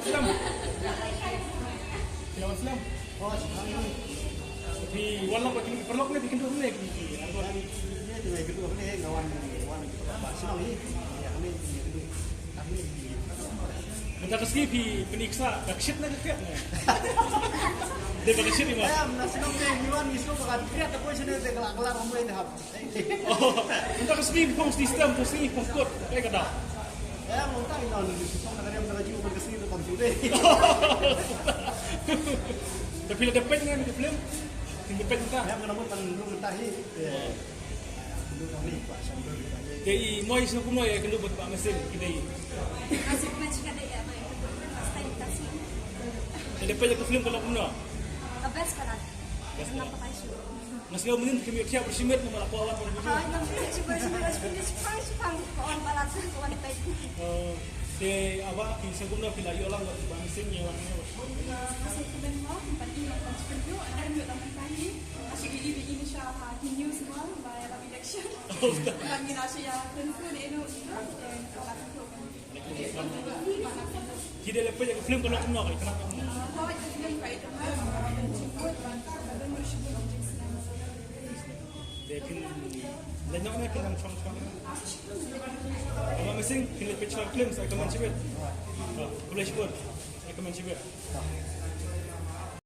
Islam. Film Islam. Oh, Di walau bagi perlok ni bikin dulu ni. ini juga kedua ni kawan senang ni. Ya kami kedua. Kami Macam keski pi peniksa, dakshit na dekat. Dia dakshit ni mas. saya senang ni Yuan ni semua kan kreat apa sini dia kelar ramai dah. Oh, macam keski pun sistem tu sini pun kod, kayak kada. Ya mau tak ini susah nak dia nak jiwa berkesini tu komputer. Tapi ada dapat ni ada film. Tinggal dapat kita. Ya mengenai tentang dulu kita ni. Dulu kami Pak Sambil. Jadi moi semua kuno ya kena buat pak mesin kita. Masih macam kada ya, mai. First time kasih. Ada dapat ke film kalau kuno. Best kada. Kenapa pakai shoe? Masih kau mending kami tiap bersimet nama lapor awak pada video. Yang cuba first pang kawan balat kawan pet. Di awak di sebelum bila yo orang buat pak mesin yang warna. Masih keben mau pagi makan video ada yang dalam kali. Asyik ini insya-Allah di news semua by la election. Kami nasi ya tentu di itu kalau Tidak lepas yang film kalau kuno kali kenapa? Dia kan lenyap ni kan cong-cong. Kalau mesin kena pecah film saya komen cibet. Boleh sebut. Saya komen cibet.